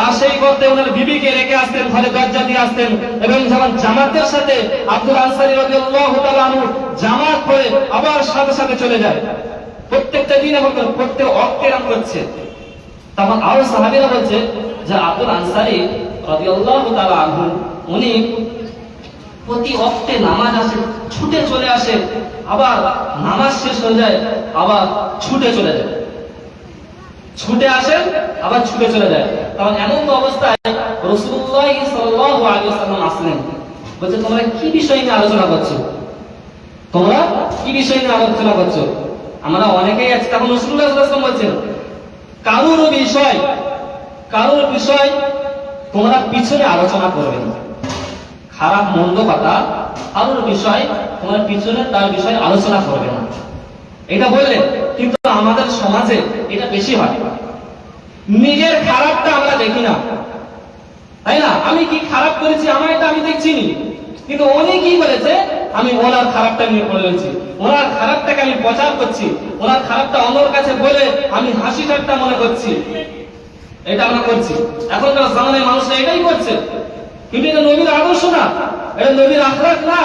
আর সেই গর্তে ওনার বিবিকে রেখে আসতেন, ঘরে দরজা দিয়ে আসতেন। এবং যখন জামাতের সাথে আব্দুল আনসারী রাদিয়াল্লাহু তাআলা আনহু জামাত পড়ে আবার সাথে সাথে চলে যায়, প্রত্যেকটা দিন এবং প্রত্যেক ওয়াক্তে এরকম করছে। তখন আরো সাহাবীরা বলছে যে আব্দুল আনসারী রাদিয়াল্লাহু তাআলা আনহু উনি প্রতি ওয়াক্তে নামাজ আসে, ছুটে চলে আসে, আবার নামাজ শেষ হয়ে যায় আবার ছুটে চলে যায়, ছুটে আসেন আবার ছুটে চলে যায়। তখন এমন অবস্থায় রাসূলুল্লাহ সাল্লাল্লাহু আলাইহি ওয়াসাল্লাম আসলেন, বলছে তোমরা কি বিষয় নিয়ে আলোচনা করছো, তোমরা কি বিষয় নিয়ে আলোচনা করছো? আমরা অনেকেই আছি। তখন রাসূলুল্লাহ সাল্লাল্লাহু আলাইহি ওয়াসাল্লাম বলছেন কারোর বিষয় তোমরা পিছনে আলোচনা করবে না, খারাপ মন্দ কথা কারোর বিষয় তোমরা পিছনে তার বিষয়ে আলোচনা করবে না, এটা বললেন। কিন্তু আমাদের সমাজে এটা বেশি হয়, নিজের খারাপটা আমরা দেখি না, তাই না? আমি কি খারাপ করেছি আমার এটা আমি দেখছি নি, কিন্তু উনি কি করেছে আমি ওনার খারাপটা নিয়ে পড়ে রয়েছি, ওনার খারাপটাকে আমি প্রচার করছি, ওনার খারাপটা অন্যর কাছে বলে আমি হাসি ঠাট্টা মনে করছি, এটা আমরা করছি। এখনকার জামানায় মানুষ এটাই করছে, কিন্তু এটা নবীর আদর্শ না, এটা নবীর আখলাক না।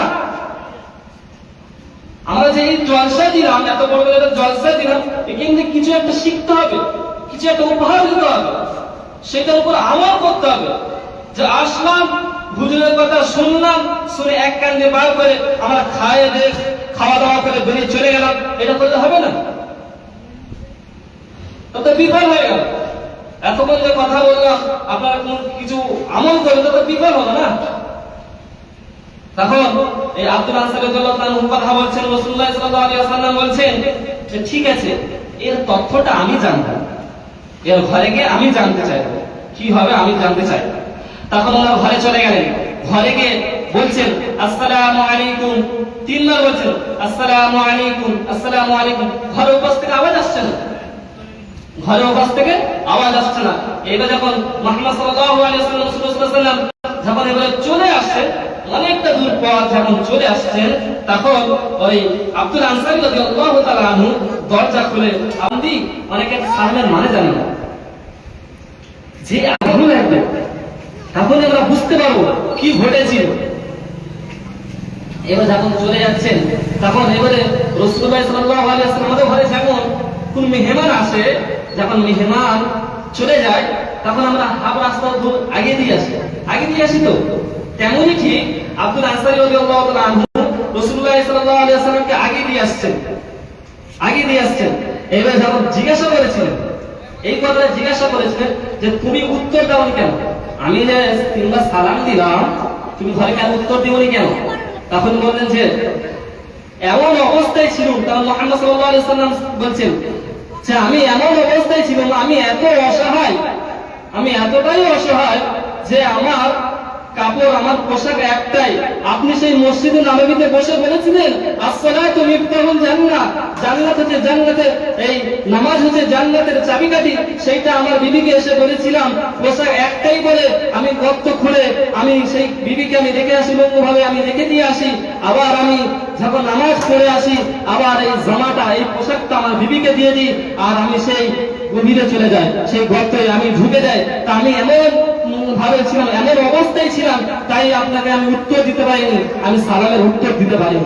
আমরা যে এই জলসা দিলাম, এত বড় একটা জলসা দিলাম, কিন্তু কিছু একটা শিখতে হবে, কিছু একটা উপহার দিতে হবে, সেটার উপর আমল করতে হবে। যে আসলাম, হুজুরের কথা শুনলাম, শুনে এক কান দিয়ে বার করে আমরা খাওয়া দাওয়া করে বেরিয়ে চলে গেলাম, এটা করলে হবে না, তত বিফল হয়ে গেল। এতক্ষণ যে কথা বললাম আপনারা কোন কিছু আমল করবে তত বিফল হবে না। তখন এই আব্দুল আনসারী রাদিয়াল্লাহু তাআলা কথা বলছেন, রাসূলুল্লাহ সাল্লাল্লাহু আলাইহি ওয়াসাল্লাম বলছেন যে ঠিক আছে, এর তথ্যটা আমি জানবো, এর ঘরে গিয়ে আমি জানতে চাইবো, কি হবে আমি জানতে চাই। তখন ওনার ঘরে চলে গেলেন, ঘরে গিয়ে বলছেন আসসালামু আলাইকুম, তিনবার বলছেন আসসালামু আলাইকুম, আসসালামু আলাইকুম। ঘরে উপস্থিত থেকে আওয়াজ আসছে না, ঘরে উপস্থিত থেকে আওয়াজ আসছে না। এটা যখন মুহাম্মদ সাল্লাল্লাহু আলাইহি ওয়াসাল্লাম যখন এবারে চলে আসছে, অনেকটা দূর পথ যখন চলে আসছেন, তখন ওই আব্দুল আনসারী রাদিয়াল্লাহু তাআলা আনহু দরজা খুলে, আপনি অনেকে সালামের মানে জানেন না, যে আগুন লাগবে তখন আমরা বুঝতে পারবো কি ঘটেছিল। এবার যখন চলে যাচ্ছেন, তখন এবারে রাসূলুল্লাহ সাল্লাল্লাহু আলাইহি ওয়াসাল্লামের ঘরে যখন কোন মেহমান আসে, যখন মেহমান চলে যায়, তখন আমরা হাফ রাস্তা আগে দিয়ে আসি তো তেমনই ঠিক আব্দুল আনসারী রাদিয়াল্লাহু তাআলা আনহু রাসূলুল্লাহ সাল্লাল্লাহু আলাইহি ওয়াসাল্লামকে আগে দিয়ে আসছেন। এবার যখন জিজ্ঞাসা করেছিলেন, এই কথাটা জিজ্ঞাসা করেছিলেন যে তুমি উত্তর দাওনি কেন, আমি যে তিনবার সালাম দিলাম তুমি ঘরে কেন উত্তর দিওনি কেন? তখন বললেন যে এমন অবস্থায় ছিলাম, তখন মুহাম্মদ সাল্লাল্লাহু আলাইহি ওয়াসাল্লাম বলছেন যে আমি এমন অবস্থায় ছিলাম, আমি এত অসহায়, আমি এতটাই অসহায় যে আমার কাপড়, আমার পোশাক একটাই। আপনি সেই মসজিদে নববীতে বসে বলেছিলেন আসসালাতু মিফতাহুল জান্নাহ, জান্নাত হচ্ছে জান্নাতের, এই নামাজ হচ্ছে জান্নাতের চাবিকাঠি। সেইটা আমার বিবিকে এসে বলেছিলাম, পোশাক একটাই বলে আমি গর্ত খুলে আমি সেই বিবিকে আমি রেখে আসি, লম্বভাবে আমি রেখে দিয়ে আসি। আবার আমি যখন নামাজ পড়ে আসি, আবার এই জামাটা, এই পোশাকটা আমার বিবিকে দিয়ে দিই, আর আমি সেই গভীরে চলে যাই, সেই গর্তে আমি ঢুকে যাই। তা আমি এমন ভাবে ছিলাম, এমন অবস্থায় ছিলাম, তাই আপনাকে আমি উত্তর দিতে পারিনি, আমি সালামের উত্তর দিতে পারিনি।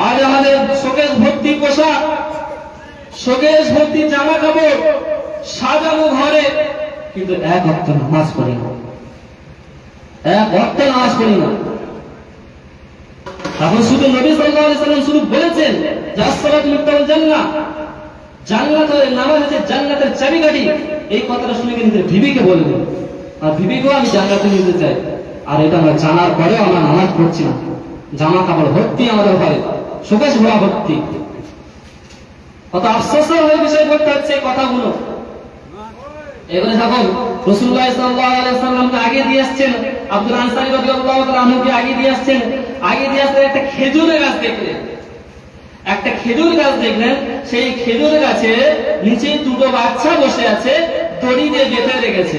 আজ আমাদের শোকেস ভর্তি পোশাক, শোকেস ভর্তি জামা কাপড়, সাজানো ঘরে, কিন্তু এক ওয়াক্ত নামাজ পড়ি না, তখন শুধু নবী সাল্লাল্লাহু আলাইহি ওয়াসাল্লাম শুধু বলেছেন যে আসসালাতু মিফতাহুল জান্নাহ, জান্নাতের নামাজ হচ্ছে জান্নাতের চাবিকাঠি। এই কথাটা শুনে কিন্তু বিবিকে বললেন, আর বিবিকেও আমি জান্নাতে নিতে চাই। আর এটা আমরা জানার পরেও আমরা নামাজ পড়ছি না, জামা কাপড় ভর্তি আমাদের ঘরে, শোকেস ভরা ভর্তি। কত আফসোসের হয়ে বিষয় করতে হচ্ছে এই কথাগুলো। এবারে যখন রাসূলুল্লাহ সাল্লাল্লাহু আলাইহি ওয়াসাল্লামকে আগে দিয়ে আসছেন, আব্দুল আনসারী রাদিয়াল্লাহু তাআলা আনহুকে আগে দিয়ে আসছেন, একটা খেজুরের গাছ দেখলেন, একটা খেজুর গাছ দেখলেন। সেই খেজুর গাছে নিচে দুটো বাচ্চা বসে আছে, দড়ি দিয়ে বেঁধে রেখেছে,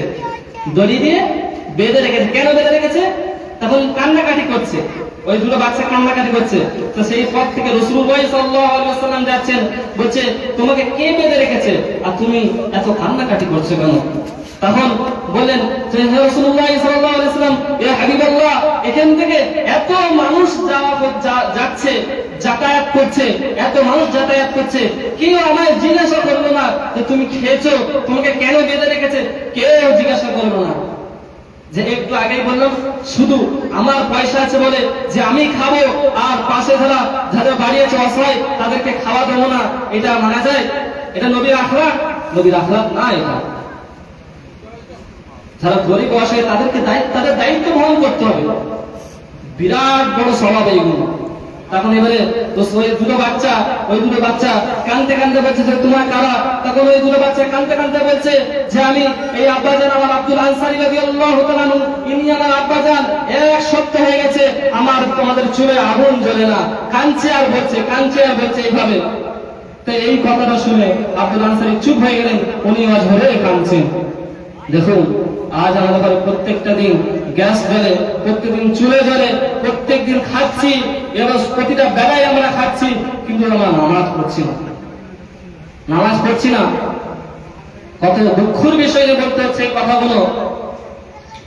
কেন বেঁধে রেখেছে? তখন কান্নাকাটি করছে, ওই দুটো বাচ্চা কান্নাকাটি করছে। তো সেই পথ থেকে রাসূলুল্লাহ সাল্লাল্লাহু আলাইহি ওয়াসাল্লাম যাচ্ছেন, বলছে তোমাকে কে বেঁধে রেখেছে আর তুমি এত কান্নাকাটি করছো কেন? তখন বললেন যে হে রাসূলুল্লাহ সাল্লাল্লাহু আলাইহি ওয়াসাল্লাম, ইয়া হাবিবাল্লাহ, এখান থেকে এত মানুষ যাচ্ছে, যাতায়াত করছে, এত মানুষ যাতায়াত করছে, কেউ আমায় জিজ্ঞাসা করলো না যে তুমি খেয়েছো, তোমাকে কেন বেঁধে রেখেছে, কেউ জিজ্ঞাসা করলো না। যে একটু আগেই বললাম শুধু আমার পয়সা আছে বলে যে আমি খাবো আর পাশে যারা বাড়ি আছে অসহায় তাদেরকে খাওয়া দেবো না, এটা মানা যায়? এটা নবীর আখলাক? নবীর আখলাক না এটা। যারা গরিব অসহায় তাদেরকে তাদের দায়িত্ব বহন করতে হবে, বিরাট বড় স্বভাব এইগুলো। তখন এবারে ওই দুটো বাচ্চা কানতে কানতে বলছে যে তোমার কারা? তখন ওই দুটো বাচ্চা কানতে কানতে বলছে যে আমি এই আব্বাজান আমার আব্দুল আনসারী রাদিয়াল্লাহু তাআলা আনহু, ইনি আমার আব্বাজান, এক সপ্তাহ হয়ে গেছে আমার তোমাদের চুলে আগুন জ্বলে না। কাঁদছে আর বলছে এইভাবে। তো এই কথাটা শুনে আব্দুল আনসারী চুপ হয়ে গেলেন, উনি আওয়াজ ধরে কাঁদছেন। দেখুন আজ আমাদের ঘরে প্রত্যেকটা দিন গ্যাস জ্বলে, প্রত্যেকদিন চুলে জ্বলে, প্রত্যেকদিন খাচ্ছি, এবার প্রতিটা বেলায় আমরা খাচ্ছি, কিন্তু আমরা নামাজ পড়ছি না। কত দুঃখের বিষয়ে বলতে হচ্ছে এই কথাগুলো।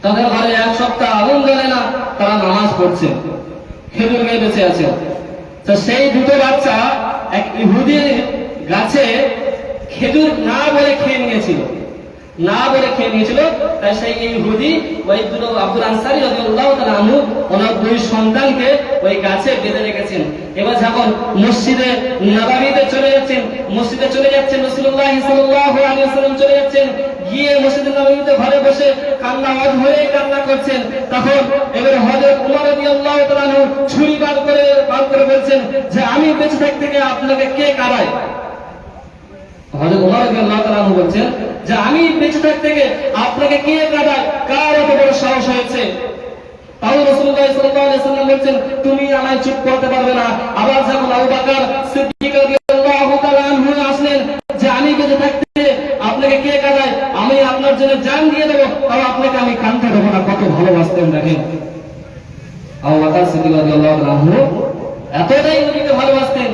তাদের ঘরে এক সপ্তাহ আগুন জ্বলে না, তারা নামাজ পড়ছে, খেজুর খেয়ে বেঁচে আছে। তো সেই দুটো বাচ্চা এক ইহুদির গাছে খেজুর না বলে খেয়ে নিয়েছিল। তাই সেই ইহুদি ওই দুটো আব্দুল আনসারী রাদিয়াল্লাহু তাআলা আনহু ওনার দুই সন্তানকে ওই গাছে বেঁধে রেখেছেন। এবার যখন মসজিদে নববীতে চলে যাচ্ছেন রাসূলুল্লাহ সাল্লাল্লাহু আলাইহি ওয়াসাল্লাম চলে যাচ্ছেন, গিয়ে মসজিদে নববীতে ঘরে বসে কান্না করছেন। তখন এবারে হযরত ওমর রাদিয়াল্লাহু তাআলা আনহু ছুরি বার করে বলছেন যে আমি বেঁচে থাকতে আপনাকে কে কাঁদায়? হযরত ওমর রাদিয়াল্লাহু তাআলা আনহু বলছেন যে আমি বেঁচে থাকতে আপনাকে কে কাঁদায়? কার এত বড় সাহস হয়েছে? তাও রাসূলুল্লাহ সাল্লাল্লাহু আলাইহি ওয়াসাল্লাম বলছেন তুমি আমায় চুপ করতে পারবে না। আবার যখন আবু বকর সিদ্দিক রাদিয়াল্লাহু তাআলা আনহু আসলেন যে আমি বেঁচে থাকতে আপনাকে কে কাঁদায়? আমি আপনার জন্য জান দিয়ে দেবো, তাও আপনাকে আমি কাঁদতে দেবো না। কত ভালোবাসতেন দেখেন আবু বকর সিদ্দিক রাদিয়াল্লাহু তাআলা আনহু, এতটাই নবীকে ভালোবাসতেন,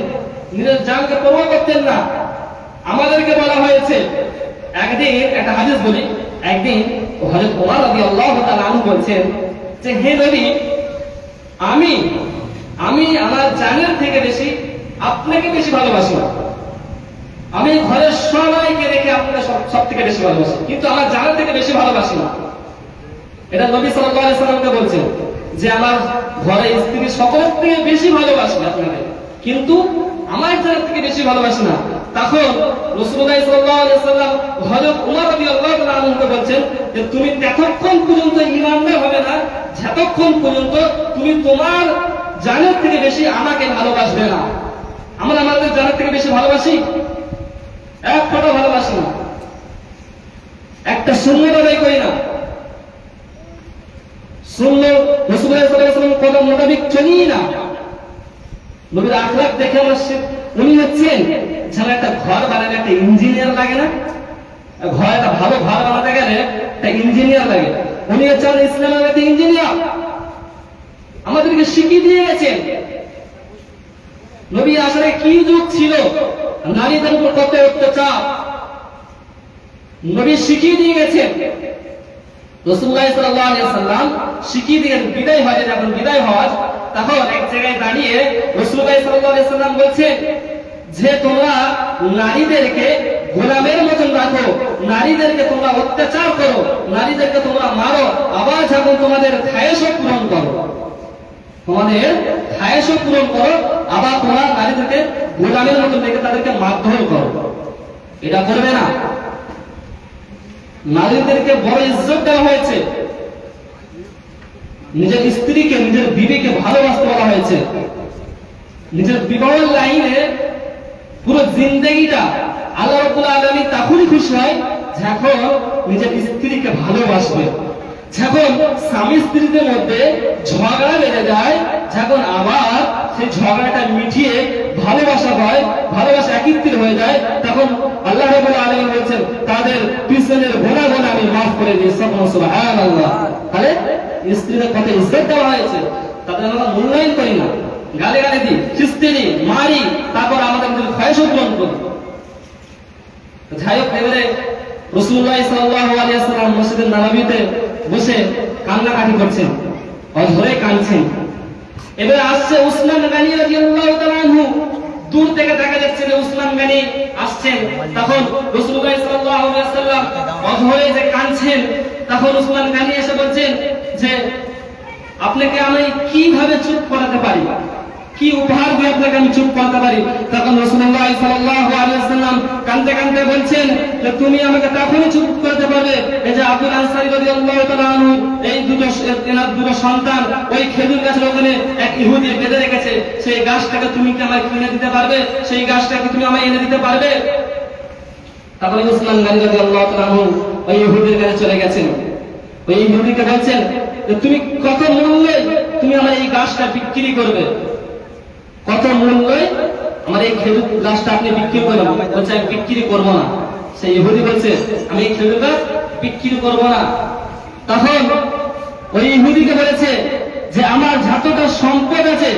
নিজের জানকে পরোয়া করতেন না। আমাদেরকে বলা হয়েছে, একদিন একটা হাদিস বলি, একদিন হযরত ওমর রাদিয়াল্লাহু তাআলা আনহু বলছেন যে হে নবী, আমি আমার জানের থেকে বেশি আপনাকে বেশি ভালোবাসি না। আমি ঘরের সবাইকে রেখে আপনাকে সব থেকে বেশি ভালোবাসি, কিন্তু আমার জানের থেকে বেশি ভালোবাসি না। এটা নবী সাল্লাল্লাহু আলাইহি সাল্লামকে বলছেন যে আমার ঘরে স্ত্রী সকলের থেকে বেশি ভালোবাসি আপনাকে, কিন্তু আমার জানের থেকে বেশি ভালোবাসি না। তখন রাসূলুল্লাহ সাল্লাল্লাহু আলাইহি ওয়াসাল্লাম হযরত ওমর রাদিয়াল্লাহু তাআলা আনহুকে বলছেন যে তুমি ততক্ষণ পর্যন্ত ঈমানদার হবে না যতক্ষণ পর্যন্ত তুমি তোমার জানের থেকে বেশি আমাকে ভালোবাসবে না। আমরা আমাদের জানের থেকে বেশি ভালোবাসি? এক ফোঁটা ভালোবাসি না, একটা সুন্নাত আদায় করি না, সুন্নাত রাসূলুল্লাহ সাল্লাল্লাহু আলাইহি ওয়াসাল্লাম কথা মোতাবেক চলি না। নবীর আখলাক দেখে আমরা উনি হচ্ছেন যেন একটা ঘর বানালে একটা ইঞ্জিনিয়ার লাগে না? একটা ভালো ঘর বানাতে গেলে একটা ইঞ্জিনিয়ার লাগে। উনি হচ্ছেন ইসলামের একটা ইঞ্জিনিয়ার, আমাদেরকে শিখিয়ে দিয়ে গেছেন। নবী আসলে কি যুগ ছিল, নারীদের উপর কত অত্যাচার নবী শিখিয়ে দিয়ে গেছেন। রাসূলুল্লাহ সাল্লাল্লাহু আলাইহি ওয়াসাল্লাম শিখিয়ে দিয়ে বিদায় হয়, যখন বিদায় হওয়ার তখন এক জায়গায় দাঁড়িয়ে রাসূলুল্লাহ সাল্লাল্লাহু আলাইহি ওয়াসাল্লাম বলছেন যে তোমরা নারীদেরকে গোলামের মতন রাখো, নারীদেরকে তোমরা অত্যাচার করো, নারীদেরকে তোমরা মারো, আবার যখন তোমাদের খায়েশও পূরণ করো, আবার তোমরা নারীদেরকে গোলামের মতন রেখে তাদেরকে মারধর করো। এটা করবে না। নারীদেরকে বড় ইজ্জত দেওয়া হয়েছে, নিজের স্ত্রীকে নিজের বিবিকে ভালোবাসতে বলা হয়েছে। নিজের বিবাহের লাইনে পুরো জিন্দেগিটা আল্লাহ রাব্বুল আলামিন তখনই খুশি হয় যখন নিজের স্ত্রীকে ভালোবাসবে, যখন স্বামী স্ত্রীদের মধ্যে ঝগড়া বেড়ে যায়, যখন আবার সেই ঝগড়াটা মিটিয়ে ভালোবাসা হয়, ভালোবাসা একত্রিত হয়ে যায়, তখন আল্লাহ রাব্বুল আলামিন বলেছেন তাদের পিছনের গুনাহ আমি মাফ করে দিই। সুবহানাল্লাহ। তাহলে স্ত্রীদের কত ইজ্জত দেওয়া হয়েছে, তাদের আমরা মূল্যায়ন করি না, গালি দিই, খিস্তি মারি, তারপর আমাদের খায়েশও পূরণ করি। যাই হোক, এবারে রাসূলুল্লাহ সাল্লাল্লাহু আলাইহি ওয়াসাল্লাম মসজিদের নববীতে বসে কান্নাকাটি করছেন, অঝরে কাঁদছেন। এবারে আসছে উসমান গনি রাদিয়াল্লাহু তাআলা আনহু। দূর থেকে দেখা যাচ্ছে যে উসমান গনি আসছেন। তখন রাসূলুল্লাহ সাল্লাল্লাহু আলাইহি ওয়াসাল্লাম অঝরে যে কাঁদছেন, তখন উসমান গনি এসে বলছেন যে আপনাকে আমি কিভাবে চুপ করাতে পারি, কি উপহার দিয়ে আপনাকে আমি চুপ করাতে পারি। তখন রাসূলুল্লাহ সাল্লাল্লাহু আলাইহি ওয়াসাল্লাম কাঁদতে কাঁদতে বলছেন যে তুমি আমাকে তখনই চুপ করতে পারবে এই যে আব্দুল আনসারী রাদিয়াল্লাহু তাআলা আনহু এই দুটো সন্তান ওই খেজুর গাছের ওখানে এক ইহুদি বেঁধে রেখেছে, সেই গাছটাকে তুমি কি আমায় কিনে দিতে পারবে, সেই গাছটাকে তুমি আমায় এনে দিতে পারবে। তখন উসমান গনি রাদিয়াল্লাহু তাআলা আনহু ওই ইহুদির কাছে চলে গেছেন। ওই ইহুদিকে বলছেন যে তুমি কত মূল্যে তুমি আমার এই গাছটা বিক্রি করবে, কত মূল্যে আমার এই খেজুর গাছটা আপনি বিক্রি করবেন। বলছে আমি বিক্রি করবো না। সেই ইহুদি বলছে আমি এই খেজুর গাছ বিক্রি করবো না। তখন ওই ইহুদিকে বলেছে যে আমার যতটা সম্পদ আছে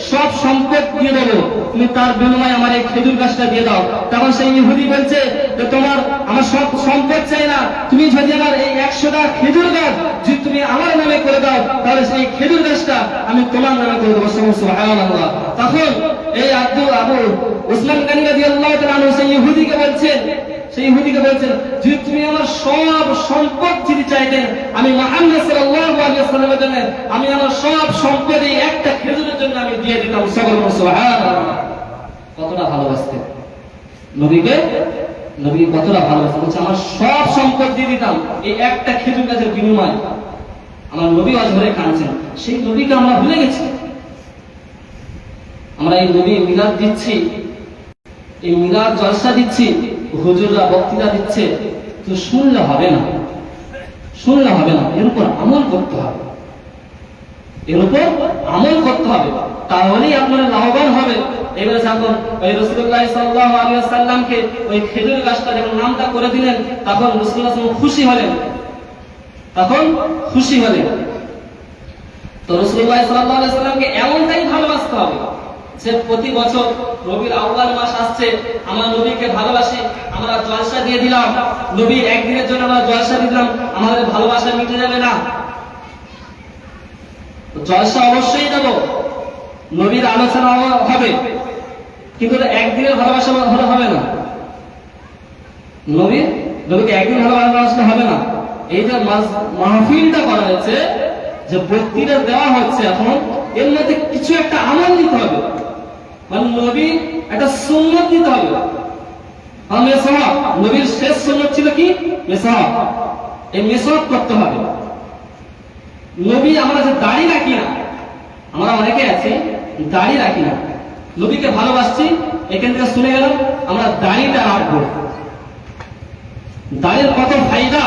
সব সম্পদ দিয়ে দেবো, তুমি তার বিনিময়ে আমার এই খেজুর গাছটা দিয়ে দাও। তখন সেই ইহুদি বলছে যে তোমার আমার সব সম্পদ চাই না, তুমি যদি আমার এই 100টা খেজুর গাছ যদি তুমি আমার নামে করে দাও তাহলে সেই খেজুর গাছটা আমি তোমার নামে করে দেবো। সুবহানাল্লাহ। তখন এই আবু উসমান গনি রাদিয়াল্লাহু তাআলা আনহু সেই ইহুদিকে বলছেন যদি তুমি আমার সব সম্পদ যদি চাইতেন আমি মুহাম্মদ সাল্লাল্লাহু আলাইহি ওয়াসাল্লামের জন্য আমি আমার সব সম্পদ এই একটা খেজুরের জন্য আমি দিয়ে দিতাম। সুবহানাল্লাহ। কতটা ভালোবাসতেন নবীকে, নবী কতটা ভালোবাসতেন। বলছে আমার সব সম্পদ দিয়ে দিতাম এই একটা খেজুর গাছের বিনিময়ে। আমার নবী অঝরে কাঁদছেন। সেই নবীকে আমরা ভুলে গেছি। আমরা এই নবী মিলাদ দিচ্ছি, এই মিলাদ জলসা দিচ্ছি, হুজুররা বক্তৃতা দিচ্ছে, তো শুনলে হবে না, শুনলে হবে না, এর উপর আমল করতে হবে, এর উপর আমল করতে হবে, তাহলেই আপনারা লাভবান হবে। এবারে যখন ওই রাসূলুল্লাহ সাল্লাল্লাহু আলাইহি ওয়াসাল্লামকে ওই খেজুর গাছটা যখন নামটা করে দিলেন তখন রাসূলুল্লাহ খুশি হলেন, তখন খুশি হলেন। তো রাসূলুল্লাহ সাল্লাল্লাহু আলাইহি ওয়াসাল্লামকে এমনটাই ভালোবাসতে হবে যে প্রতি বছর রবিউল আউয়াল মাস আসছে, আমার নবীকে ভালোবাসি, আমরা জলসা দিয়ে দিলাম, নবীর একদিনের জন্য আমরা জলসা দিলাম, আমাদের ভালোবাসা মিটে যাবে না। জলসা অবশ্যই দেব, নবীর আলোচনা হবে, কিন্তু একদিনের ভালোবাসা হলে হবে না। নবীকে একদিন ভালোবাসলে হবে না। এই যে মাহফিলটা করা হয়েছে, যে বক্তৃতা দেওয়া হচ্ছে, এখন এর মধ্যে কিছু একটা আমল দিতে হবে, মানে নবী একটা সুন্নাত দিতে হবে। নবীর শেষ সুন্নাত ছিল কি? মেসাওয়াক। এই মেসাওয়াক করতে হবে। নবী আমরা যে দাড়ি রাখি না, আমরা অনেকে আছি দাড়ি রাখি না, নবীকে ভালোবাসছি, এখান থেকে শুনে গেলাম আমরা দাড়িটা রাখবো। দাড়ির কত ফায়দা।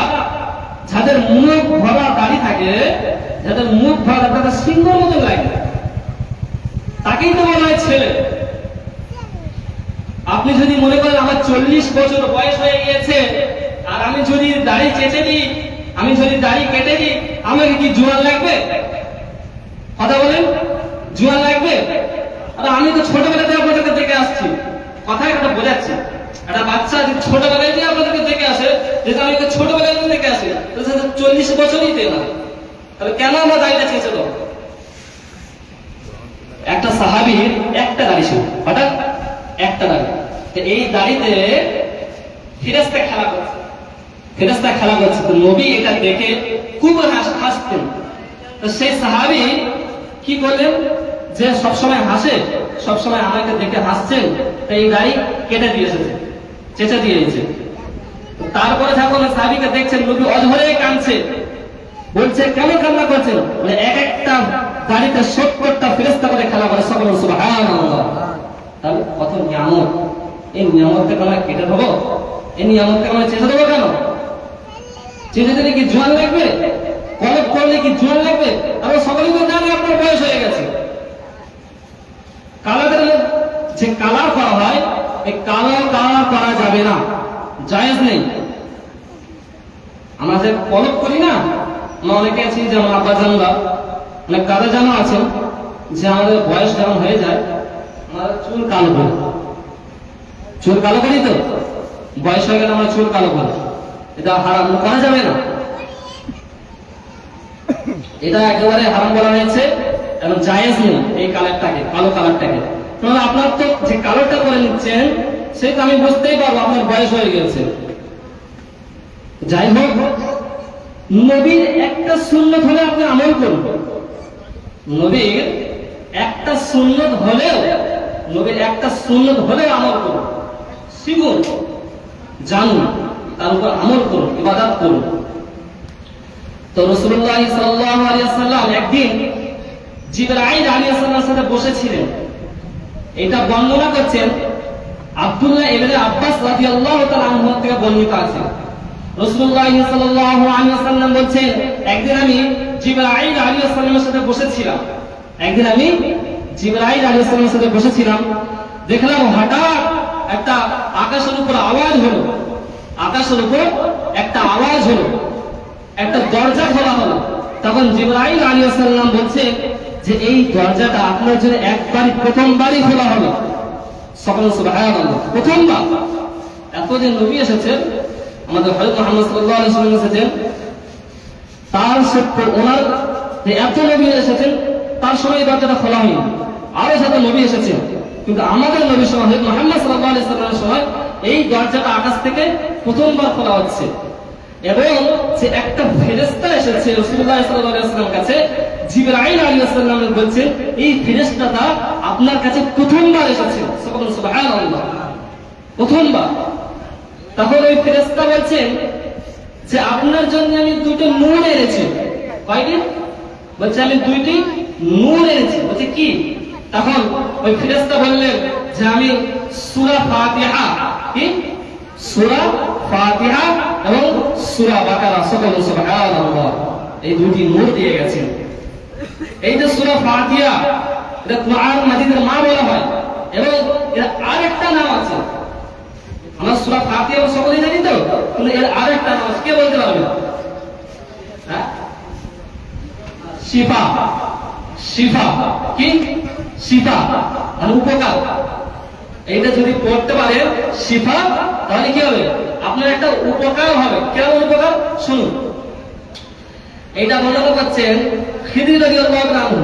যাদের মুখ ভরা দাড়ি থাকে, যাদের মুখ ভরা তাদের সিংহের মতো লাগে, তাকেই তো বলা হয় ছেলে। আপনি যদি মনে করেন আমার 40 বছর বয়স হয়ে গিয়েছে আর আমি যদি দাড়ি চেঁচে দিই, আমি যদি দাড়ি কেটে দিই, আমাকে কি জোয়ান লাগবে? কথা বলেন, জোয়ান লাগবে? আর আমি তো ছোটবেলাতে আপনাদেরকে দেখে আসছি, কথায় একটা বোঝাচ্ছি। একটা বাচ্চা যদি ছোটবেলায় দিয়ে আপনাদেরকে দেখে আসে, যেটা আমি ছোটবেলায় দেখে আসি, 40 বছরই দেয় না, তাহলে কেন আমরা দাড়িটা চেঁচে দেবো? একটা সাহাবীর একটা দাড়ি ছিল, হঠাৎ একটা দাড়ি, এই দাড়িতে ফেরেশতা খেলা করছে, ফেরেশতা খেলা করছে। তো নবী এটা দেখে খুব হাসতেন। তো সেই সাহাবী কি করলেন, যে সবসময় হাসে, সবসময় আমাকে দেখে হাসছেন, তাই এই দাড়ি কেটে দিয়েছে, চেঁচে দিয়েছে। তারপরে যখন সাহাবীকে দেখছেন নবী অঝরে কাঁদছে, বলছে কেন কান্না করছেন? বলে এক একটা দাড়িতে 70টা ফেরেশতা করে খেলা করে। সকল সুবহানাল্লাহ। তাহলে কত নিয়ামত, এই নিয়ামতটাকে আমরা কেটে দেবো? এই নিয়ামতটাকে আমরা চেঁচে দেবো কেন? চেঁচে দিলে কি জোয়ান লাগবে? কলপ করলে কি জোয়ান লাগবে? আমরা সকলেই তো জানি আপনার বয়স হয়ে গেছে। কালারের যে কালার করা হয়, এই কালার করা যাবে না, জায়েজ নেই। আমরা যে কলপ করি না, আমরা অনেকে আছি, যে আমার আব্বা জানবা, অনেক দাদা জানো আছেন, যে আমাদের বয়স যখন হয়ে যায় আমাদের চুল কালো করি, চুল কালো করি, তো বয়স হয়ে গেলে আমরা চুল কালো করি, এটা হারাম করা যাবে না। এটা একেবারে হারাম বলা হয়েছে এবং জায়েজ নেই এই কালারটাকে, কালো কালারটাকে। তাহলে আপনার তো যে কালারটা করে নিচ্ছেন সেটা আমি বুঝতেই পারবো আপনার বয়স হয়ে গেছে। যাই হোক, নবীর একটা সুন্নত হলে আপনি আমল করুন। নবীর একটা সুন্নত হলেও, নবীর একটা সুন্নত হলেও আমল করুন, শিখুন, জানুন, তার উপর আমল করুন, ইবাদত করুন। তো রাসূলুল্লাহ সাল্লাল্লাহু আলাইহি ওয়াসাল্লাম একদিন জিবরাইল আলাইহিস সালামের সাথে বসেছিলেন। এটা বর্ণনা করছেন আব্দুল্লাহ ইবনে আব্বাস রাদিয়াল্লাহু তাআলা আনহু থেকে বর্ণিত আছে। রাসূলুল্লাহ সাল্লাল্লাহু আলাইহি ওয়াসাল্লাম বলেন, একদিন আমি জিবরাইল আলাইহিস সালামের সাথে বসেছিলাম। একদিন আমি জিবরাইল আলাইহিস সালামের সাথে বসেছিলাম, দেখলাম হঠাৎ একটা আকাশের উপর আওয়াজ হলো, আকাশের উপর একটা আওয়াজ হলো, একটা দরজা খোলা হলো। তখন জিবরাইল আলাইহিস সালাম বলছেন যে এই দরজাটা আপনার জন্য একবারই, প্রথমবারই খোলা হলো। সকলে সুবহানাল্লাহ, প্রথমবার। এতদিন নবী এসেছেন, আমাদের হযরত মুহাম্মদ সাল্লাল্লাহু আলাইহি ওয়াসাল্লাম এসেছেন, তার সত্য ওনার যে এত নবী এসেছেন তার সময় দরজাটা খোলা হয়নি, আরো সাথে নবী এসেছেন, কিন্তু আমাদের নবীর সময় হযরত মুহাম্মদ সাল্লাল্লাহু আলাইহি ওয়াসাল্লামের সময় এই দরজাটা আকাশ থেকে প্রথমবার খোলা হচ্ছে। এবং যে একটা ফেরেশতা এসেছে রাসূলুল্লাহ সাল্লাল্লাহু আলাইহি ওয়াসাল্লামের কাছে, জিবরাইল আলাইহিস সালাম বলছেন এই ফেরেশতাটা আপনার কাছে প্রথমবার এসেছে। সুবহানাল্লাহ, প্রথমবার। তখন ওই ফেরেশতা বলছেন যে আপনার জন্য আমি দুটো নূর এনেছি। কয়টি? বলছে আমি দুইটি নূর এনেছি। বলছে কি? তখন ওই ফেরেশতা বললেন যে আমি সূরা ফাতিহা, কি সূরা ফাতিহা এবং সূরা বাকারা, সুবহানাল্লাহ, এই দুটি নূর দিয়ে গেছেন। এই যে সূরা ফাতিহা, এটা কোরআন মাজিদের মা বলা হয়, এবং এর আরেকটা নাম আছে। আমরা সূরা ফাতিহা সকলেই জানি তো, কিন্তু এর আরেকটা নাম কে বলতে পারবে? হ্যাঁ, শিফা। শিফা কি? শিফা মানে উপকার। এইটা যদি পড়তে পারে শিফা, তাহলে কি হবে? আপনার একটা উপকার হবে। কেমন উপকার শুনুন। এইটা বর্ণনা করছেন খিদির রাদিয়াল্লাহু আনহু,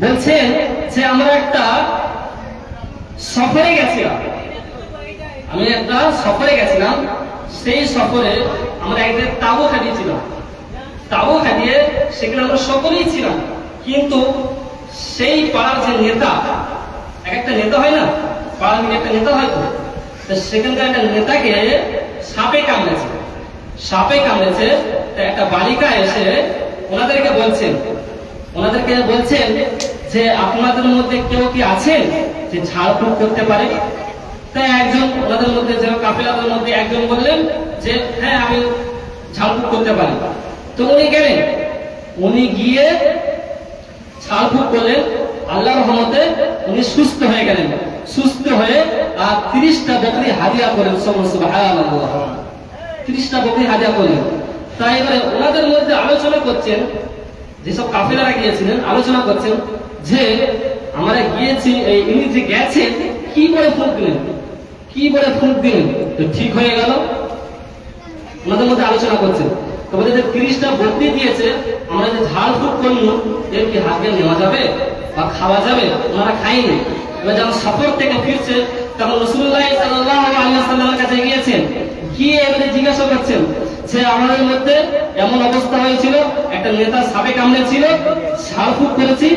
বলছেন যে আমরা একটা সফরে গেছিলাম, আমি একটা সফরে গেছিলাম। সেই সফরে আমরা একদিন তাবু খাটিয়েছিলাম। তাবু খাটিয়ে সেখানে আমরা সকলেই ছিলাম, কিন্তু সেই পাড়ার যে নেতা, এক একটা নেতা হয় না, পাড়ার একটা নেতা হয়তো, সেখানকার একটা নেতাকে সাপে কামড়েছে। সাপে কামড়েছে। একটা বালিকা এসে ওনাদেরকে বলছেন যে আপনাদের মধ্যে কেউ কি আছেন যে ঝাড়ফুঁক করতে পারে? তাই একজন ওনাদের মধ্যে, যে কাফেলাদের মধ্যে একজন বললেন যে হ্যাঁ আমি ঝাড়ফুঁক করতে পারি। তো উনি গেলেন, উনি গিয়ে ঝাড়ফুঁক করলেন। আল্লাহর রহমতে উনি সুস্থ হয়ে গেলেন। সুস্থ হয়ে আর 30টা বকরি হাদিয়া করেন। সুবহানাল্লাহ, 30টা বকরি হাদিয়া করলেন। তাই এবারে ওনাদের মধ্যে আলোচনা করছেন, যেসব কাফেলারা গিয়েছিলেন, আলোচনা করছেন যে আমরা গিয়েছি, ইনি যে গেছেন কি করে ফুঁক দিলেন, কি করে ফুঁক দিলেন তো ঠিক হয়ে গেল। ওনাদের মধ্যে আলোচনা করছেন। তো বলে যে 30টা বকরি দিয়েছে, আমরা যে ঝাড় ফুঁক করলো এর কি হাতে নেওয়া যাবে বা খাওয়া যাবে? ওনারা খায়নি। এবার যখন সফর থেকে ফিরছে তখন রাসূলুল্লাহ সাল্লাল্লাহু আলাইহি ওয়াসাল্লামের কাছে গিয়েছেন। গিয়ে এবারে জিজ্ঞাসা করছেন যে আমাদের মধ্যে এমন অবস্থা হয়েছিল, একটা নেতা সাপে কামড়েছিল, ঝাড়ফুঁক করেছি,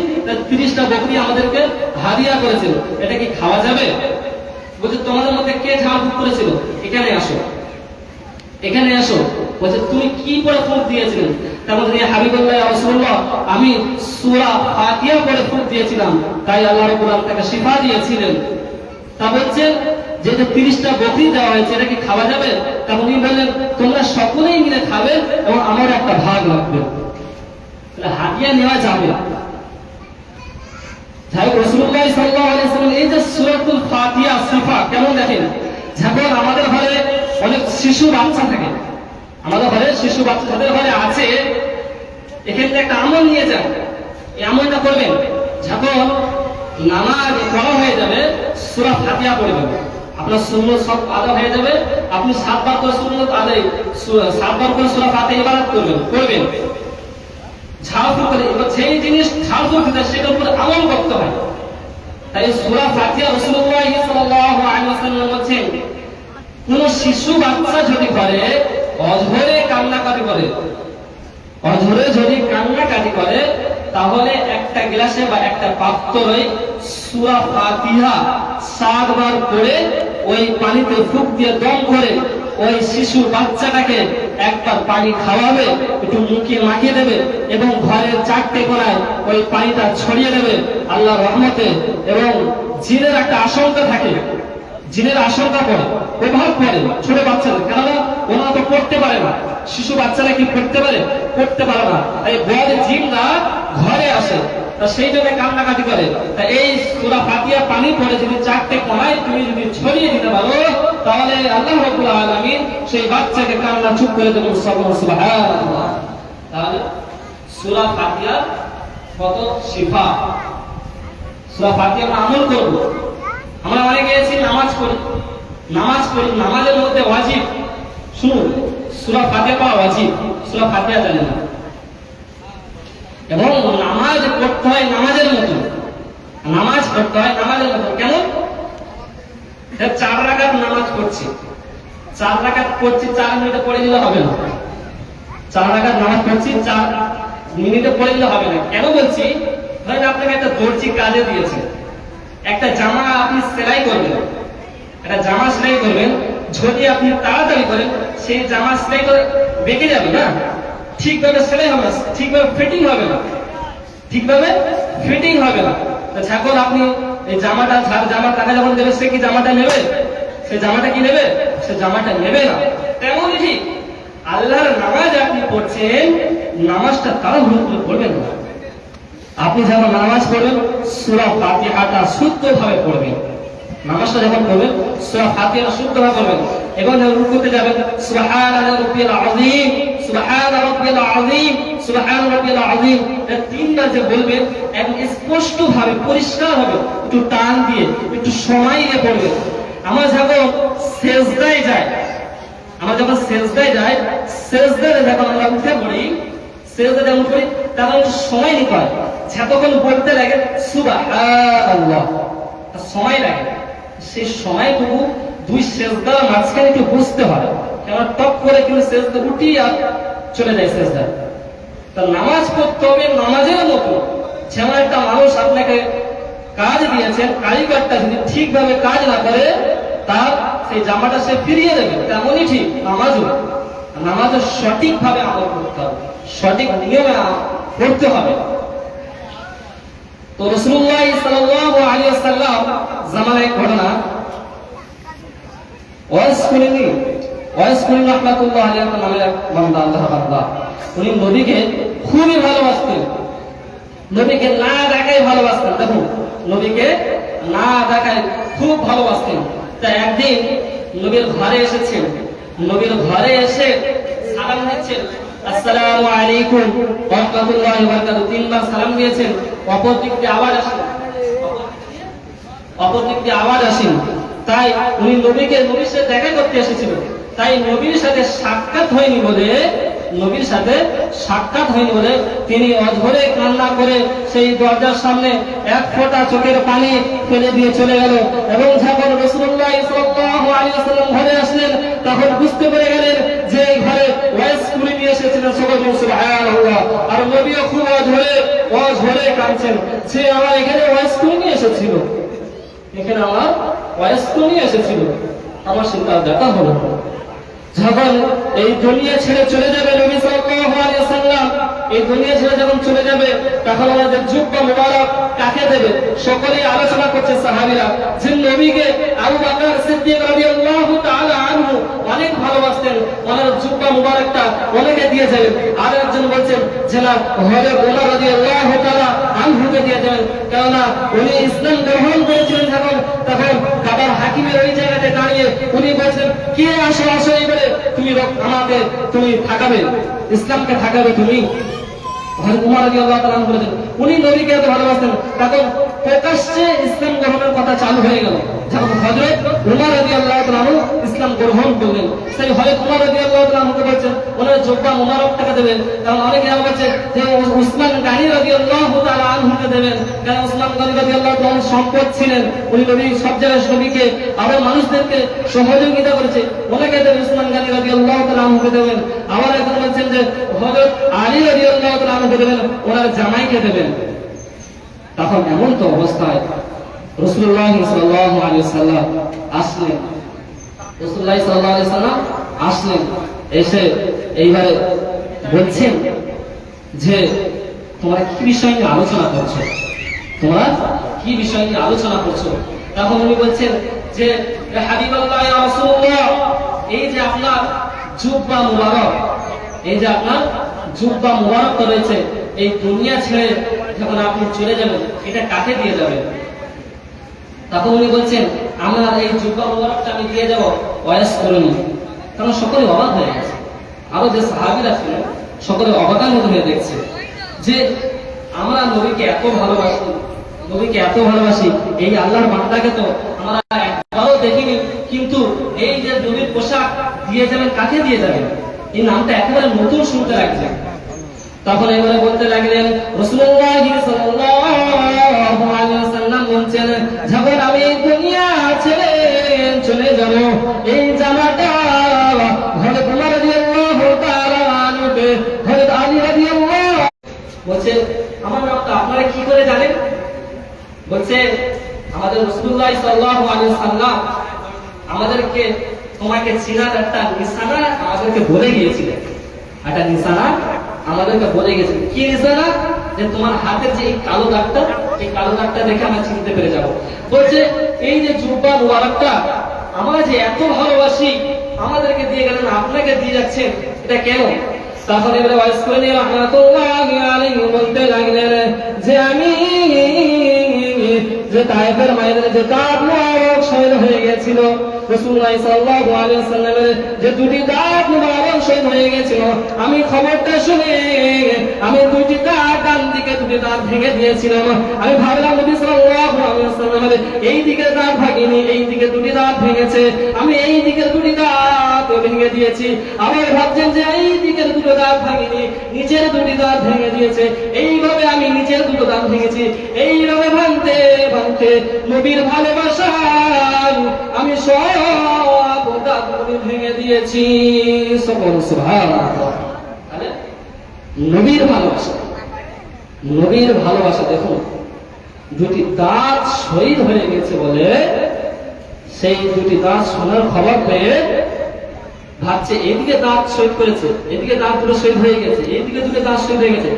30টা বকরি আমাদেরকে হাদিয়া করেছিল, এটা কি খাওয়া যাবে? বলছে তোমাদের মধ্যে কে ঝাড়ফুঁক করেছিল? এখানে আসো, এখানে আসো। বলছে তুমি কি পড়ে ফুঁক দিয়েছিলেন? তারপর হাবিবুল্লাহ রাসূলুল্লাহ, আমি সূরা ফাতিহা পড়ে ফুঁক দিয়েছিলাম, তাই আল্লাহ রাব্বুল আলামিন তাকে শিফা দিয়েছিলেন। তা বলছে যে 30টা বকরি দেওয়া হয়েছে, এটা কি খাওয়া যাবে? তখন উনি বললেন তোমরা সকলেই মিলে খাবে এবং আমার একটা ভাগ লাগবে, হাদিয়া নেওয়া যাবে। যাই হোক, রাসূলুল্লাহ সাল্লাল্লাহু আলাইহি ওয়াসাল্লাম এই যে সূরাতুল ফাতিহা শিফা কেমন দেখেন। যখন আমাদের ঘরে অনেক শিশু বাচ্চা থাকে, আমাদের ঘরে শিশু বাচ্চা যাদের ঘরে আছে, এক্ষেত্রে একটা আমল নিয়ে যান। এই আমলটা করবেন, যখন নামাজ পড়া হয়ে যাবে সূরা ফাতিহা পড়বেন, আপনার সুন্নাত সব আদা হয়ে যাবে। আপনি 7 বার করে সুন্নাত আদায়, 7 বার করে সূরা ফাতিহা ইবাদত করবেন। ঝাড়ফুঁক করে, এবার যেই জিনিস ঝাড়ফুঁক দিতে সেটার উপরে আমল করতে হয়। তাই সূরা ফাতিহা রাসূলুল্লাহ সাল্লাল্লাহু আলাইহি ওয়াসাল্লাম বলেছেন, কোন শিশু বাচ্চা যদি করে অঝরে কান্নাকাটি করে, অঝরে যদি কান্নাকাটি করে, তাহলে একটা গ্লাসে বা একটা পাত্রে সূরা ফাতিহা 7 বার করে ওই পানিতে ফুঁক দিয়ে দম করে ওই শিশু বাচ্চাটাকে একবার পানি খাওয়াবে, একটু মুখে মাখিয়ে দেবে এবং ঘরের 4টে কোণায় ওই পানিটা ছড়িয়ে দেবে আল্লাহর রহমতে। এবং জিনের একটা আশঙ্কা থাকে, জিনের আশঙ্কা পড়ে, প্রভাব পড়ে ছোট বাচ্চাদের, কেননা ওনারা তো পড়তে পারে না, শিশু বাচ্চারা কি পড়তে পারে? পড়তে পারে না, তাই বড় জিনরা ঘরে আসে, তা সেই জন্য কান্নাকাটি করে। তা এই সূরা ফাতিহা পানি পড়ে যদি 4টে কোণায় তুমি যদি ছড়িয়ে দিতে পারো, তাহলে আল্লাহ রাব্বুল আলামিন সেই বাচ্চাকে কান্না চুপ করে দেবেন। সুবহানাল্লাহ। তাহলে সূরা ফাতিহা কত শিফা, সূরা ফাতিহা আমরা আমল করব। আমরা অনেকে আছি নামাজ পড়ি, নামাজের মধ্যে ওয়াজিব, শুনুন, সূরা ফাতিহা পড়া ওয়াজিব, সূরা ফাতিহা জানেন না, এবং নামাজ পড়তে হয় নামাজের মতো, নামাজ পড়তে হয় নামাজের মতো। কেন? 4 রাকাত নামাজ পড়ছি, 4 রাকাত পড়ছি, 4 মিনিটে পড়ে দিলে হবে না। 4 রাকাত নামাজ পড়ছি, 4 মিনিটে পড়ে দিলে হবে না। কেন বলছি? ধরেন আপনাকে একটা দর্জি কাজে দিয়েছে, একটা জামা আপনি সেলাই করবেন, একটা জামা সেলাই করবেন, যদি আপনি তাড়াতাড়ি করেন সেই জামা সেলাই করে বেঁকে যাবে না, ঠিকভাবে সেলাই হবে না, ঠিকভাবে ফিটিং হবে না, ঠিকভাবে ফিটিং হবে না। যখন আপনি এই জামাটা, জামার টাকা যখন দেবে, সে কি জামাটা নেবে? সে জামাটা কি নেবে? সে জামাটা নেবে না। তেমনই ঠিক আল্লাহর নামাজ আপনি পড়ছেন, নামাজটা তাড়াহুড়ো করে পড়বেন না। আপনি যখন নামাজ পড়বেন সূরা ফাতিহাটা শুদ্ধভাবে পড়বেন, নামাজটা যখন পড়বেন সূরা ফাতিহা শুদ্ধভাবে পড়বেন। এবং যখন রুকুতে যাবেন সুবহানা রাব্বিয়াল আযীম, সুবহানা রাব্বিয়াল আযীম, সুবহানা রাব্বিয়াল আযীম, এটা 3 বার যে বলবেন একদম স্পষ্টভাবে পরিষ্কার হবে, একটু টান দিয়ে একটু সময় দিয়ে পড়বেন। আমরা যখন সেজদায় যাই, সেজদায় যখন আমরা উঠে পড়ি, সেজদায় যখন পড়ি তখন একটু সময় নিতে হয়, যতক্ষণ বলতে লাগে সুবহানাল্লাহ, সময় লাগে। সেই সময়টুকু 2 সেজদার মাঝখানে একটু বুঝতে হয়, কেন টপ করে কিন্তু সেজদা উঠি আর চলে যায় সেজদা। তা নামাজ পড়তে হবে নামাজের মতো। যেমন একটা মানুষ আপনাকে কাজ দিয়েছেন, কারিগরটা যদি ঠিকভাবে কাজ না করে তার সেই জামাটা সে ফিরিয়ে দেবে, তেমনই ঠিক নামাজও সঠিকভাবে আমল করতে হবে, সঠিক নিয়মে পড়তে হবে। তো রাসূলুল্লাহ সাল্লাল্লাহু আলাইহি ওয়াসাল্লাম জামানায় ঘটনা, ওয়াইস কুনি রাহমাতুল্লাহ আলাইহি নামের এক বান্দা, আল্লাহর বান্দা, উনি নবীকে খুবই ভালোবাসতেন, নবীকে না দেখাই ভালোবাসতেন। দেখুন, নবীকে না দেখায় খুব ভালোবাসতেন। তা একদিন নবীর ঘরে এসেছেন, নবীর ঘরে এসে সালাম দিচ্ছেন, আসসালামু আলাইকুম ওয়া রাহমাতুল্লাহি ওয়া বারাকাতুহু, 3 বার সালাম দিয়েছেন। অপর দিক দিয়ে আওয়াজ আসেন, তাই উনি নবীর সাথে দেখা করতে এসেছিল। তাই নবীর সাথে সাক্ষাৎ হয়নি বলে তিনি অঝরে কান্না করে সেই দরজার সামনে 1 ফোঁটা চোখের পানি ফেলে দিয়ে চলে গেল। এবং যখন রাসূলুল্লাহ সাল্লাল্লাহু আলাইহি ওয়াসাল্লাম ঘরে আসলেন, তখন বুঝতে পেরে গেলেন যে এই ঘরে ওয়াইস কুনি নিয়ে এসেছিলেন। সুবহানাল্লাহ। আর নবীও খুব অঝরে কাঁদছেন যে আমার এখানে ওয়াইস কুনি নিয়ে এসেছিল, আমার সেটা দেখা হলো। যখন এই দুনিয়া ছেড়ে চলে যাবে নবী সাল্লাল্লাহু আলাইহি ওয়াসাল্লাম, এই দুনিয়া ছেড়ে যখন চলে যাবে, তখন আমাদের জুব্বা মুবারক কাকে দেবে? সকলেই আলোচনা করছে সাহাবীরা যে নবীকে আবু বকর সিদ্দিক রাদিয়াল্লাহু তাআলা আনহু অনেক ভালোবাসতেন, ওনার জুব্বা মুবারকটা ওনাকে দিয়ে যাবেন। আর একজন বলছেন যে না, হযরত ওমর রাদিয়াল্লাহু তাআলা আনহুকে দিয়ে দেবেন, কেননা উনি ইসলাম গ্রহণ করেছিলেন। তখন কাবার হাকিমের ওই জায়গাতে দাঁড়িয়ে উনি বলছেন, কে আসো এবারে তুমি আমাকে তুমি থাকাবে, ইসলামকে থাকাবে তুমি। হযরত ওমর রাদিয়াল্লাহু তাআলা বলেছেন, উনি নবীকে এত ভালোবাসতেন। তখন প্রকাশ্যে ইসলাম গ্রহণের কথা চালু হয়ে গেল। যখন হযরত উমর রাদিয়াল্লাহু তাআলা ইসলাম গ্রহণ করলেন, সেই হযরত উমর রাদিয়াল্লাহু তাআলাকে বলছেন ওনার জুব্বা মুবারক টাকা দেবেন, কারণ অনেকে বলছে যে উসমান গনি রাদিয়াল্লাহু তাআলা আনহুকে দেবেন, কারণ উসমান গনি রাদিয়াল্লাহু তাআলা সম্পদ ছিলেন, উনি নবী সব জায়গায় নবীকে আরো মানুষদেরকে সহযোগিতা করেছে, ওনাকে দেবেন, উসমান গনি রাদিয়াল্লাহু তাআলা আনহুকে দেবেন। আবার একজন বলছেন যে হযরত আলী রাদিয়াল্লাহু তাআলা আনহুকে দেবেন, ওনার জামাইকে দেবেন। তখন এমন তো অবস্থায় রাসূলুল্লাহ সাল্লাল্লাহু আলাইহি ওয়াসাল্লাম আসলেন। রাসূলুল্লাহ সাল্লাল্লাহু আলাইহি ওয়াসাল্লাম আসলেন, এসে এইবারে বলছেন যে তোমরা কি বিষয় নিয়ে আলোচনা করছো, তোমরা কি বিষয় নিয়ে আলোচনা করছো? তখন উনি বলছেন যে ইয়া হাবিবাল্লাহ ইয়া রাসূলুল্লাহ, এই যে আপনার জুব্বা মুবারক, এই যে আপনার জুব্বা মুবারক রয়েছে, এই দুনিয়া ছেড়ে যখন আপনি চলে যাবেন এটা কাকে দিয়ে যাবেন? তখন উনি বলছেন আমার এই জুব্বা মুবারকটা আমি দিয়ে যাব ওয়াইস করুনি। কারণ সকলে অবাক হয়ে গেছে, আরো যে সাহাবীরা ছিলেন সকলে অবাকের মতো হয়ে দেখছে যে আমরা নবীকে এত ভালোবাসি, নবীকে এত ভালোবাসি, এই আল্লাহর বান্দাকে তো আমরা একবারও দেখিনি, কিন্তু এই যে নবীর পোশাক দিয়ে যাবেন কাকে দিয়ে যাবেন? এই নামটা একেবারে নতুন শুনতে লাগছে। তখন এবারে বলতে লাগলেন রাসূলুল্লাহ সাল্লাল্লাহু আলাইহি ওয়াসাল্লাম বলছেন যখন আমি দুনিয়া ছেড়ে চলে যাব এই জামাটা হযরত উমর রাদিয়াল্লাহু তাআলা আনহুকে হযরত আলী রাদিয়াল্লাহু বলছে আমার নামটা আপনারা কি করে জানেন? বলছে আমাদের রাসূলুল্লাহ সাল্লাল্লাহু আলাইহি ওয়াসাল্লাম আমাদেরকে তোমাকে চিনার একটা নিশানা আমাদেরকে বলে গিয়েছিলেন, একটা নিশানা আমাদেরকে বলে গেছে। কি নিশানা? যে তোমার হাতের যে এই কালো দাগটা, এই কালো দাগটা দেখে আমরা চিনতে পেরে যাব। বলছে এই যে জুব্বা মুবারকটা আমরা যে এত ভালোবাসি আমাদেরকে দিয়ে গেলেন, আপনাকে দিয়ে যাচ্ছেন, এটা কেন? তখন এবারে ওয়াইস করে নিয়ে রাহমাতুল্লাহি আলাইহি বলতে লাগলেন যে আমি যে তায়েফের ময়দানে যে দাঁত মুবারক শহীদ হয়ে গিয়েছিল, রাসূলুল্লাহ সাল্লাল্লাহু আলাইহি ওয়াসাল্লামের যে দুটি দাঁত মুবারক শহীদ হয়ে গিয়েছিল, আমি খবরটা শুনে আমি দুটি দাঁত ডান দিকে দুটি দাঁত ভেঙে দিয়েছিলাম। আমি ভাবলাম নবী সাল্লাল্লাহু আলাইহি ওয়াসাল্লামের এই দিকে দাঁত ভাঙিনি, এই দিকে দুটি দাঁত ভেঙেছে, আমি এই দিকের দুটি দাঁত ভেঙে দিয়েছি। আবার ভাবছেন যে এই দিকের দুটো দাঁত ভাঙিনি, নিচের দুটি দাঁত ভেঙে দিয়েছে, এইভাবে আমি নিচের দুটো দাঁত ভেঙেছি। এইভাবে ভাঙতে ভাঙতে নবীর ভালোবাসা আমি সব দাঁতগুলি ভেঙে দিয়েছি। সুবহানাল্লাহ। নবীর ভালোবাসা, নবীর ভালোবাসা দেখুন, দুটি দাঁত শহীদ হয়ে গেছে বলে সেই দুটি দাঁত শোনার খবর পেয়ে ভাবছে এদিকে দাঁত শহীদ করেছে, এদিকে দাঁত দুটো শহীদ হয়ে গেছে, এইদিকে দুটো দাঁত শহীদ হয়ে গেছে,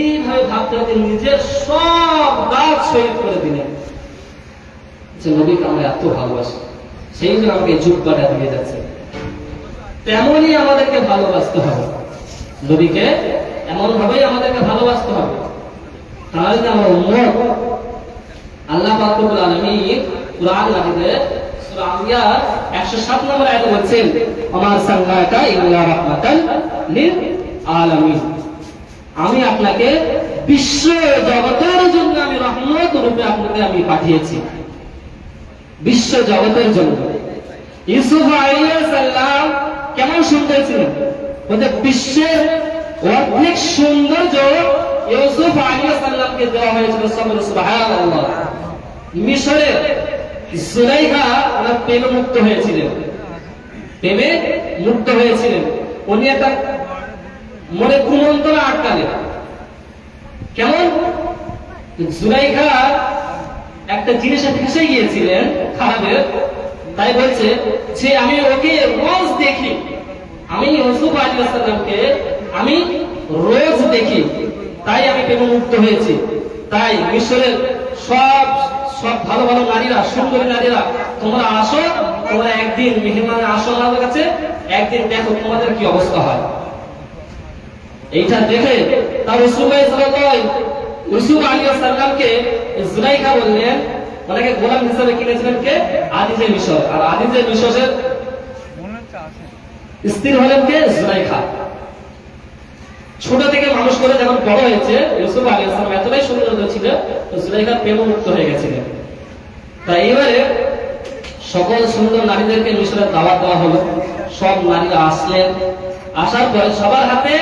এইভাবে ভাবতে ভাবতে নিজের সব দাঁত শহীদ করে দিলেন। যে নবীকে আমরা এত ভালোবাসি, সেই জন্য আমাকে জুব্বাটা দিয়ে যাচ্ছে। তেমনই আমাদেরকে ভালোবাসতে হবে, নবীকে এমন ভাবেই আমাদেরকে ভালোবাসতে হবে, তাহলে যে আমরা উম্মত। আল্লাহ পাক রব্বুল আলামিন কুরআন মাজিদে সূরা আম্বিয়া 107 নম্বর আয়াতে বলেন ওমা আরসালনাকা ইল্লা রাহমাতান লিল আলামিন, আমি আপনাকে বিশ্ব জগতের জন্য আমি রহমত রূপে আপনাকে আমি পাঠিয়েছি, বিশ্ব জগতের জন্য। ইউসুফ আলাইহিস সালাম কেমন সুন্দর ছিলেন, বলতে বিশ্বের অনেক সৌন্দর্য ইউসুফ আলাইহিস সালামকে দেওয়া হয়েছিল। সুবহানাল্লাহ। মিশরের জুলাইখা ওনার প্রেমে মুক্ত হয়েছিলেন, প্রেমে মুক্ত হয়েছিলেন। উনি একটা মনে কুমন্ত্রণা আটকালেন। কেমন? জুলাইখা একটা জিনিসে ফেসে গিয়েছিলেন খারাপের, তাই বলছে যে আমি ওকে রোজ দেখি, আমি ইউসুফ আলাইহিস সালামকে আমি রোজ দেখি, তাই আমি প্রেমে মুক্ত হয়েছি। তাই মিশরের সব সব ভালো ভালো নারীরা, সুন্দরী নারীরা, তোমরা আসো, তোমরা একদিন মেহমানে আসো আমাদের কাছে, একদিন দেখো তোমাদের কি অবস্থা হয়। এইটা দেখে তার রাসূলুল্লাহ সাল্লাল্লাহু আলাইহি ইউসুফ আলাইহিস সালামকে জুলাইখা বললেন, ওনাকে গোলাম হিসেবে কিনেছিলেন কে? আজিজে মিশর। আর আজিজে মিশরের স্ত্রী হলেন কে? জুলাইখা। ছোট থেকে মানুষ করে যখন বড় হয়েছে, ইউসুফ আলাইহিস সালাম এতটাই সুন্দর ছিল, জুলাইখা প্রেমমুক্ত হয়ে গেছিলেন। তাই এবারে সকল সুন্দর নারীদেরকে মিশরের দাওয়াত দেওয়া হলো। সব নারীরা আসলেন। আসার পরে সবার হাতে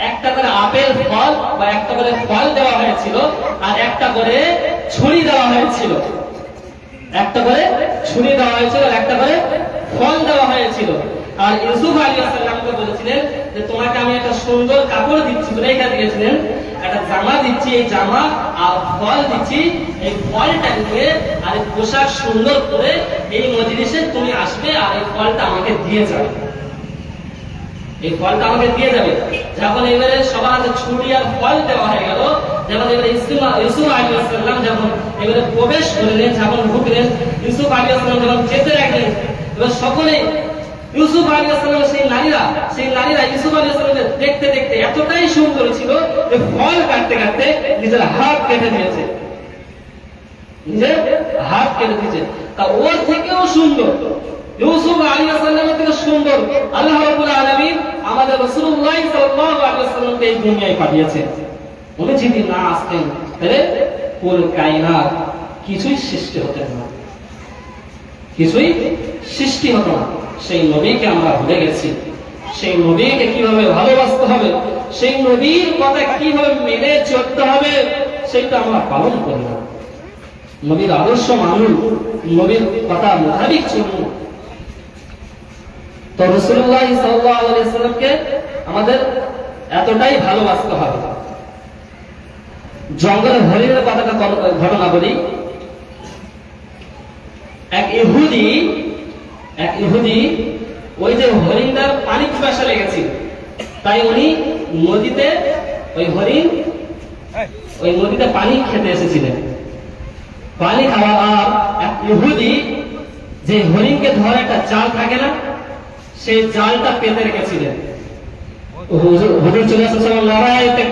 একটা করে আপেল ফল বা একটা করে ফল দেওয়া হয়েছিল, আর একটা করে ছুরি দেওয়া হয়েছিল। একটা করে ছুরি দেওয়া হয়েছিল আর একটা করে ফল দেওয়া হয়েছিল। আর ইউসুফ আলাইহিস সালামকে বলেছিলেন যে তোমাকে আমি একটা সুন্দর কাপড় দিচ্ছি, জুলাইখা দিয়েছিলেন একটা জামা দিচ্ছি, এই জামা আর ফল দিচ্ছি, এই ফলটা নিয়ে আর এই পোশাক সুন্দর করে এই মজলিসে তুমি আসবে আর এই ফলটা আমাকে দিয়ে যাবে। এই ফলটা আমাকে দিয়ে যাবে। যখন এবারে সবার হাতে ছুরি আর ফল দেওয়া হয়ে গেল, যখন এবারে ইউসুফ আলাইহিস সালাম যখন এবারে প্রবেশ করলেন, যখন ঢুকলেন, ইউসুফ আলাইহিস সালাম যখন যেতে লাগলেন, এবার সকলে ইউসুফ আলাইহিস সালামের সেই নারীরা ইউসুফ আলাইহিস সালামকে দেখতে দেখতে এতটাই সুন্দর ছিল যে ফল কাটতে কাটতে নিজের হাত কেটে দিয়েছে, নিজের হাত কেটে দিয়েছে। তা ওর থেকেও সুন্দর, ইউসুফ আলাইহিস সালামের থেকে সুন্দর আল্লাহ রাব্বুল আলামিন আমাদের রাসূলুল্লাহ সাল্লাল্লাহু আলাইহি ওয়াসাল্লামকে এই দুনিয়ায় পাঠিয়েছেন। উনি যদি না আসতেন তাহলে পুরো কায়নাত কিছুই সৃষ্টি হতো না, কিছুই সৃষ্টি হতো না। সেই নবীকে আমরা ভুলে গেছি। সেই নবীকে কিভাবে ভালোবাসতে হবে, সেই নবীর কথা কিভাবে মেনে চলতে হবে, সেটা আমরা পালন করি না। নবীর আদর্শ মানুন, নবীর কথা মোতাবেক চলুন। তো রাসূলুল্লাহ সাল্লাল্লাহু আলাইহি ওয়াসাল্লামকে আমাদের এতটাই ভালোবাসতে হবে। জঙ্গলে হরিণের ঘটনা বলি। এক ইহুদি ওই যে হরিণটার পানি পিপাসা লেগেছিল, তাই উনি নদীতে ওই নদীতে পানি খেতে এসেছিলেন। পানি খাওয়া, আর এক ইহুদি যে হরিণকে ধরে একটা জাল থাকে না, সেই জালটা পেতে রেখেছিলেন। হুজুর চলে আসেন, লড়াইতে